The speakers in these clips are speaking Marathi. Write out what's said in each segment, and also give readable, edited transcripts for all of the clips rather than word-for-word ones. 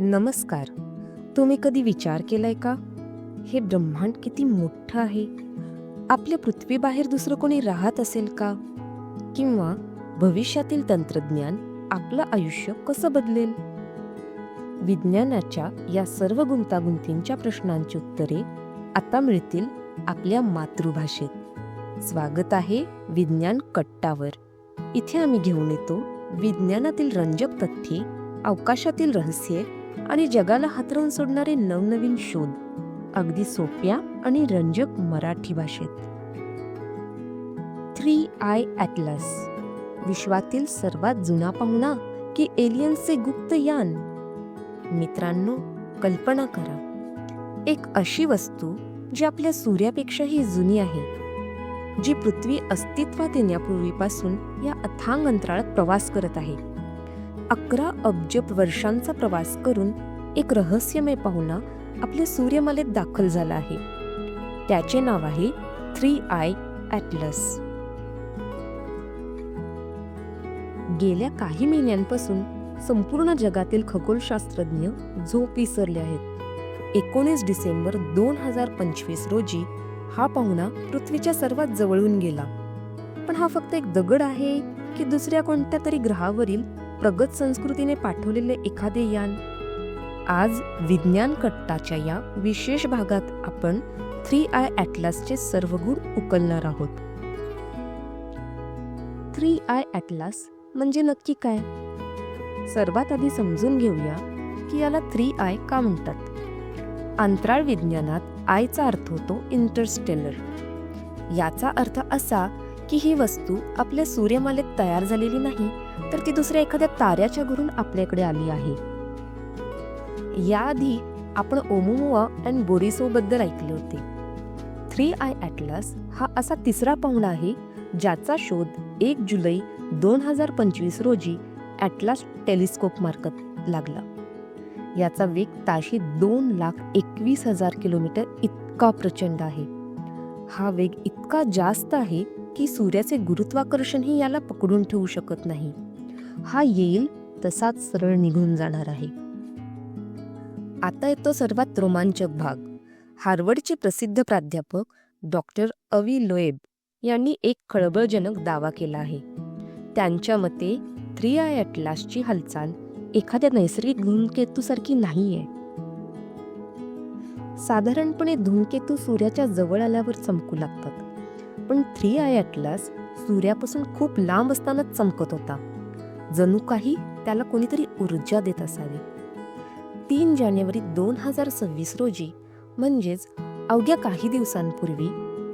नमस्कार. तुम्ही कधी विचार केलाय का? हे ब्रह्मांड किती मोठं आहे. आपल्या पृथ्वीबाहेर दुसरं कोणी राहत असेल का? किंवा भविष्यातील तंत्रज्ञान आपलं आयुष्य कसं बदलेल? विज्ञानाच्या या सर्व गुंतागुंतींच्या प्रश्नांची उत्तरे आता मिळतील आपल्या मातृभाषेत. स्वागत आहे विज्ञान कट्टावर. इथे आम्ही घेऊन येतो विज्ञानातील रंजक तथ्ये, अवकाशातील रहस्ये आणि जगाला हातरवून सोडणारे नवनवीन शोध, अगदी सोप्या आणि रंजक मराठी भाषेत. 3I ॲटलास, विश्वातील सर्वात जुना पाहुणा की एलियन्सचे गुप्त यान? मित्रांनो, कल्पना करा, एक अशी वस्तू जी आपल्या सूर्यापेक्षाही जुनी आहे, जी पृथ्वी अस्तित्वात येण्यापूर्वीपासून या अथांग अंतराळात प्रवास करत आहे. 11 अब्ज वर्षांचा प्रवास करून एक रहस्यमय पाहुणा आपल्या सूर्यमालेत दाखल झाला आहे. त्याचे नाव आहे 3I ॲटलास. गेल्या काही महिन्यांपासून संपूर्ण जगातील खगोलशास्त्रज्ञ झोप विसरले आहेत. 19 डिसेंबर 2025 रोजी हा पाहुणा पृथ्वीच्या सर्वात जवळून गेला. पण हा फक्त एक दगड आहे की दुसऱ्या कोणत्या तरी ग्रहावरील प्रगत संस्कृतीने पाठवलेले एखादे यान? आज विज्ञान कट्टाच्या या विशेष भागात आपण 3I ॲटलासचे सर्व गुण उकलणार आहोत. 3I ॲटलास म्हणजे नक्की काय? सर्वात आधी समजून घेऊया की याला 3I का म्हणतात. अंतराळ विज्ञानात आयचा अर्थ होतो इंटरस्टेलर. याचा अर्थ असा की ही वस्तू आपल्या सूर्यमालेत तयार झालेली नाही, तर ती दुसऱ्या एखाद्या ताऱ्याच्या घरून आपल्याकडे आली आहे. याआधी आपण ओमुमुआ आणि बोरिसो बद्दल ऐकले होते. 3I ॲटलास हा असा तिसरा पाहुणा आहे ज्याचा शोध 1 जुलै 2025 रोजी ॲटलास टेलिस्कोप मार्फत लागला. याचा वेग ताशी 2,21,000 किलोमीटर इतका प्रचंड आहे. हा वेग इतका जास्त आहे की सूर्याचे गुरुत्वाकर्षणही याला पकडून ठेवू शकत नाही. हा येईल तसाच सरळ निघून जाणार आहे. आता येतो सर्वात रोमांचक भाग. हार्वर्डचे प्रसिद्ध प्राध्यापक डॉक्टर अवी लोएब यांनी एक खळबळजनक दावा केला आहे. त्यांच्या मते 3I ॲटलासची हालचाल एखाद्या नैसर्गिक धूमकेतूसारखी नाहीये. साधारणपणे धूमकेतू सूर्याच्या जवळ आल्यावर चमकू लागतात, पण 3I ॲटलास सूर्यापासून खूप लांब असतानाच चमकत होता. जणू काही त्याला कोणीतरी ऊर्जा देत असावी. 3 जानेवारी 2026 रोजी, म्हणजेच अवघ्या काही दिवसांपूर्वी,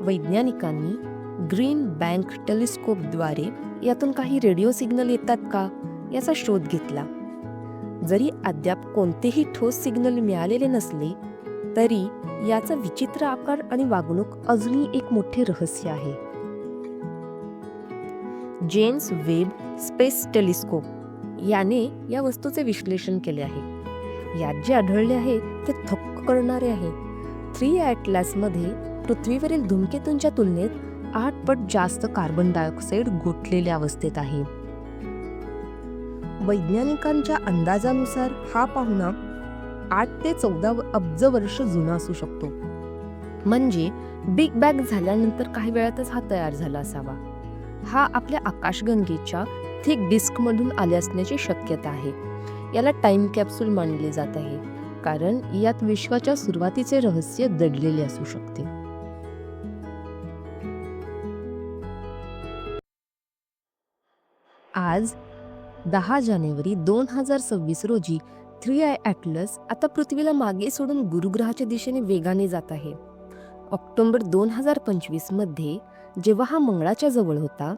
वैज्ञानिकांनी ग्रीन बँक टेलिस्कोपद्वारे यातून काही रेडिओ सिग्नल येतात का याचा शोध घेतला. जरी अद्याप कोणतेही ठोस सिग्नल मिळालेले नसले तरी याचा विचित्र आकार आणि वागणूक अजूनही एक मोठे रहस्य आहे. जेम्स वेब स्पेस टेलिस्कोप याने या वस्तूचे विश्लेषण केले आहे. यात जे आढळले आहे ते थक्क करणारे आहे. 3I ॲटलासमध्ये पृथ्वीवरील धूमकेतूंच्या तुलनेत 8 पट जास्त कार्बन डायऑक्साईड गोठलेल्या अवस्थेत आहे. वैज्ञानिकांच्या अंदाजानुसार हा पाहुणा 8 ते 14 अब्ज वर्ष जुना असू शकतो. म्हणजे बिग बँग झाल्यानंतर काही वेळातच हा तयार झाला असावा. हा आपल्या आकाशगंगेच्या थिक डिस्कमधून आले असण्याची शक्यता आहे. याला टाइम कॅप्सूल मानले जात आहे, कारण यात विश्वाच्या सुरुवातीचे रहस्य दडलेले असू शकते. आज 10 जानेवारी 2026 रोजी 3I ॲटलास आता पृथ्वीला मागे सोडून गुरुग्रहाच्या दिशेने वेगाने जात आहे. ऑक्टोबर 2025 मध्ये जेव्हा हा मंगळाच्या जवळ होता,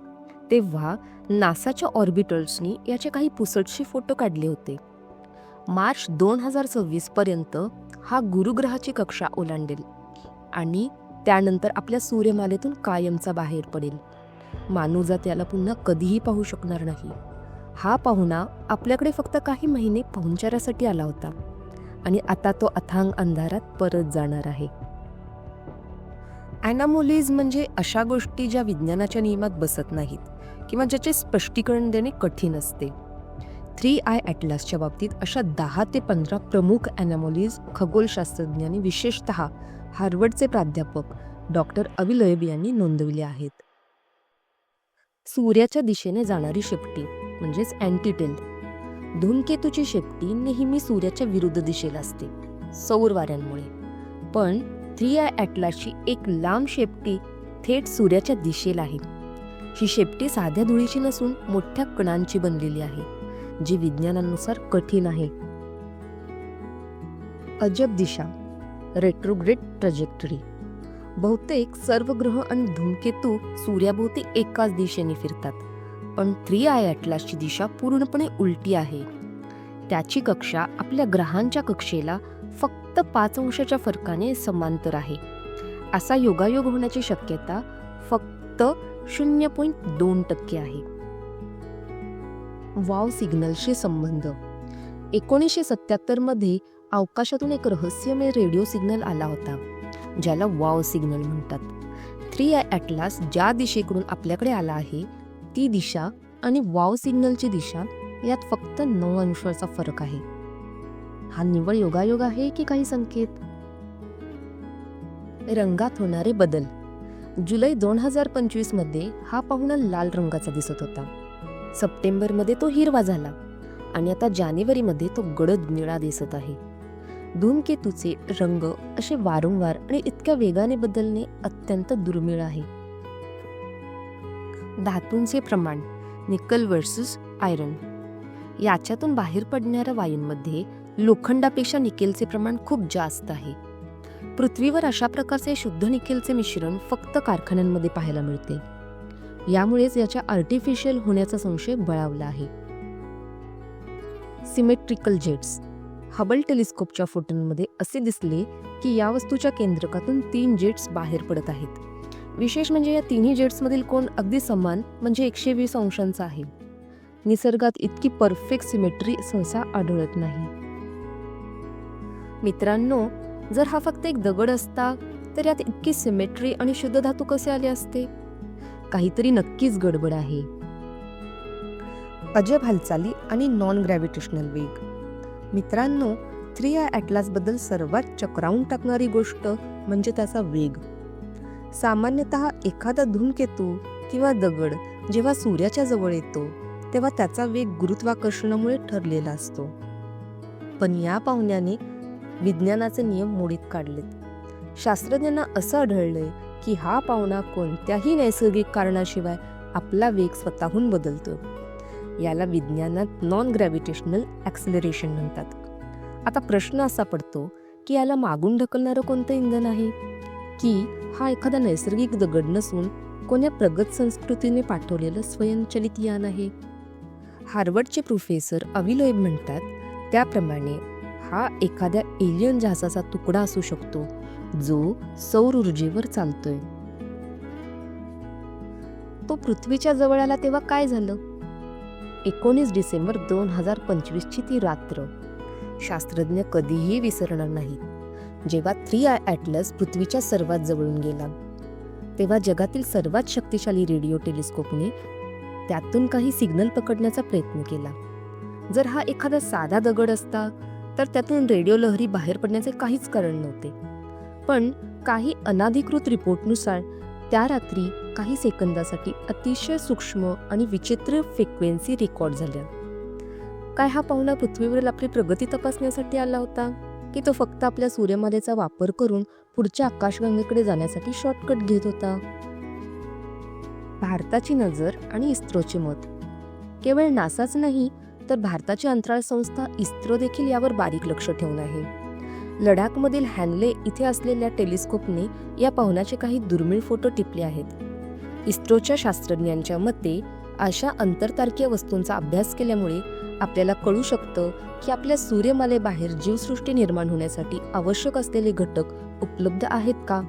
तेव्हा नासाच्या ऑर्बिटर्सनी याचे काही पुसटसे फोटो काढले होते. मार्च 2026 पर्यंत हा गुरुग्रहाची कक्षा ओलांडेल आणि त्यानंतर आपल्या सूर्यमालेतून कायमचा बाहेर पडेल. मानवजात याला पुन्हा कधीही पाहू शकणार नाही. हा पाहुणा आपल्याकडे फक्त काही महिने पाहुणचारासाठी आला होता आणि आता तो अथांग अंधारात परत जाणार आहे. ॲनामोलीज म्हणजे अशा गोष्टी ज्या विज्ञानाच्या नियमात बसत नाहीत किंवा ज्याचे स्पष्टीकरण देणे कठीण असते. 3 आय ॲटलासच्या बाबतीत अशा 10 ते 15 प्रमुख ॲनॉमलीज खगोलशास्त्रज्ञांनी, विशेषतः हार्वर्डचे प्राध्यापक डॉक्टर अवी लोएब यांनी नोंदवले आहेत. सूर्याच्या दिशेने जाणारी शेपटी म्हणजेच अँटीटेल. धूमकेतूची शेपटी नेहमी सूर्याच्या विरुद्ध दिशेला असते सौर वाऱ्यांमुळे, पण 3 आय ॲटलासची एक लांब शेपटी थेट सूर्याच्या दिशेला आहे. ही शेपटी साध्या धुळीची नसून मोठ्या कणांची बनलेली आहे, जी विज्ञानानुसार कठीण आहे. अजब दिशा, रेट्रोग्रेड ट्रॅजेक्टरी. बहुतेक सर्व ग्रह आणि धूमकेतू सूर्याभोवती एकाच दिशेने फिरतात, पण 3 आय ॲटलासची दिशा पूर्णपणे उलटी आहे. त्याची कक्षा आपल्या ग्रहांच्या कक्षेला फक्त 5 अंशाच्या फरकाने समांतर आहे. असा योगायोग होण्याची शक्यता फक्त 0.2% आहे. वाव सिग्नलशी संबंध. 1977 मध्ये अवकाशातून एक रहस्यमय रेडिओ सिग्नल आला होता, ज्याला वाव सिग्नल म्हणतात. 3 आय ॲटलास ज्या दिशेकडून आपल्याकडे आला आहे ती दिशा आणि वाव सिग्नलची दिशा यात फक्त 9 अंशाचा फरक आहे. हा निव्वळ योगायोग आहे की काही संकेत? रंगात होणारे बदल. जुलै 2025 मध्ये हा पाहुणा लाल रंगाचा दिसत होता. सप्टेंबरमध्ये तो हिरवा झाला आणि आता जानेवारीमध्ये तो गडद निळा दिसत आहे. धूमकेतूचे रंग असे वारंवार आणि इतक्या वेगाने बदलणे अत्यंत दुर्मिळ आहे. धातूंचे प्रमाण, निकल वर्सेस आयरन. याच्यातून बाहेर पडणाऱ्या वायूंमध्ये लोखंडापेक्षा निकेलचे प्रमाण खूप जास्त आहे. पृथ्वीवर अशा प्रकारचे शुद्ध निकेलचे मिश्रण फक्त कारखान्यांमध्ये पाहायला मिळते. यामुळेच याच्या आर्टिफिशियल होण्याचा संशय बळावला आहे. सिमेट्रिकल जेट्स. हबल टेलिस्कोपच्या फोटोंमध्ये असे दिसले की या वस्तूच्या केंद्रकातून 3 जेट्स बाहेर पडत आहेत. विशेष म्हणजे या तिन्ही जेट्समधील कोन अगदी समान म्हणजे 120 अंशांचा आहे. निसर्गात इतकी परफेक्ट सिमेट्री सहसा आढळत नाही. मित्रांनो, जर हा फक्त एक दगड असता तर यात इतकी सिमेट्री आणि शुद्ध धातू कसे आले असते? काहीतरी नक्कीच गडबड आहे. अजब हालचाली आणि नॉन ग्रॅव्हिटेशनल वेग. मित्रांनो, 3 आय ॲटलास बद्दल सर्वात चक्रावून टाकणारी गोष्ट म्हणजे त्याचा वेग. सामान्यतः एखादा धूमकेतू किंवा दगड जेव्हा सूर्याच्या जवळ येतो तेव्हा त्याचा वेग गुरुत्वाकर्षणामुळे ठरलेला असतो. पण या पाहुण्याने विज्ञानाचे नियम मोडीत काढलेत. शास्त्रज्ञांना असं आढळलंय की हा पाहुणा कोणत्याही नैसर्गिक कारणाशिवाय आपला वेग स्वतःहून बदलतो. याला विज्ञानात नॉन ग्रॅव्हिटेशनल ॲक्सिलरेशन म्हणतात. आता प्रश्न असा पडतो की याला मागून ढकलणारं कोणतं इंधन आहे, की हा एखादा नैसर्गिक दगड नसून कोण्या प्रगत संस्कृतीने पाठवलेलं स्वयंचलित यान आहे? हार्वर्डचे प्रोफेसर अवी लोएब म्हणतात त्याप्रमाणे हा एखाद्या एलियन जहाजाचा तुकडा असू शकतो जो सौर ऊर्जेवर चालतोय. तो पृथ्वीच्या जवळ आला तेव्हा काय झालं? 19 डिसेंबर 2025 ची ती रात्र शास्त्रज्ञ कधीही विसरणार नाहीत. जेव्हा 3 आय ॲटलास पृथ्वीच्या सर्वात जवळून गेला तेव्हा जगातील सर्वात शक्तिशाली रेडिओ टेलिस्कोपने त्यातून काही सिग्नल पकडण्याचा प्रयत्न केला. जर हा एखादा साधा दगड असता तर त्यातून रेडिओ लहरी बाहेर पडण्याचे काहीच कारण नव्हते. पण काही अनधिकृत रिपोर्टनुसार त्या रात्री काही सेकंदासाठी अतिशय सूक्ष्म आणि विचित्र फ्रिक्वेन्सी रेकॉर्ड झाल्या. काय हा पाहुणा पृथ्वीवरील आपली प्रगती तपासण्यासाठी आला होता, की तो फक्त आपल्या सूर्यमालेचा वापर करून पुढच्या आकाशगंगेकडे जाण्यासाठी शॉर्टकट घेत होता? भारताची नजर आणि इस्रोचे मत. केवळ नासाच नाही तर भारताची अंतराळ संस्था इस्रो देखील यावर बारीक लक्ष ठेवून आहे. लडाखमधील हॅनले इथे असलेल्या टेलिस्कोपने या पाहुण्याचे काही दुर्मिळ फोटो टिपले आहेत. इस्रोच्या शास्त्रज्ञांच्या मते अशा अंतरतारकीय वस्तूंचा अभ्यास केल्यामुळे आपल्याला कळू शकतं की आपल्या सूर्यमालेबाहेर जीवसृष्टी निर्माण होण्यासाठी आवश्यक असलेले घटक उपलब्ध आहेत का?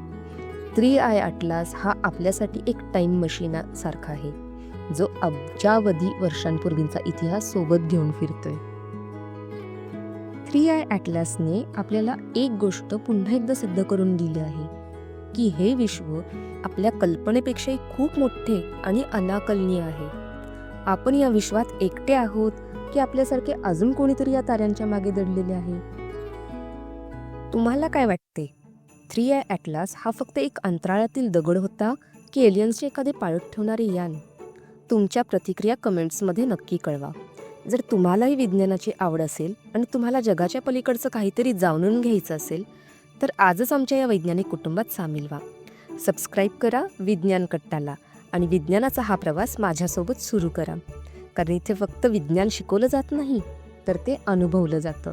3 आय ॲटलास हा आपल्यासाठी एक टाइम मशीन सारखा आहे, जो अब्जावधी वर्षांपूर्वींचा इतिहास सोबत घेऊन फिरतोय. 3 आय ॲटलासने आपल्याला एक गोष्ट पुन्हा एकदा सिद्ध करून दिली आहे की हे विश्व आपल्या कल्पनेपेक्षाही खूप मोठे आणि अनाकलनीय आहे. आपण या विश्वात एकटे आहोत की आपल्यासारखे अजून कोणीतरी या ताऱ्यांच्या मागे दडलेले आहे? तुम्हाला काय वाटते? 3i ॲटलास हा फक्त एक अंतराळातील दगड होता की एलियन्सचे एखादे पाळत ठेवणारे यान? तुमच्या प्रतिक्रिया कमेंट्समध्ये नक्की कळवा. जर तुम्हालाही विज्ञानाची आवड असेल आणि तुम्हाला जगाच्या पलीकडचं काहीतरी जाणून घ्यायचं असेल तर आजच आमच्या या वैज्ञानिक कुटुंबात सामील व्हा. सबस्क्राईब करा विज्ञान कट्टाला आणि विज्ञानाचा हा प्रवास माझ्यासोबत सुरू करा. कारण इथे फक्त विज्ञान शिकवलं जात नाही तर ते अनुभवलं जातं.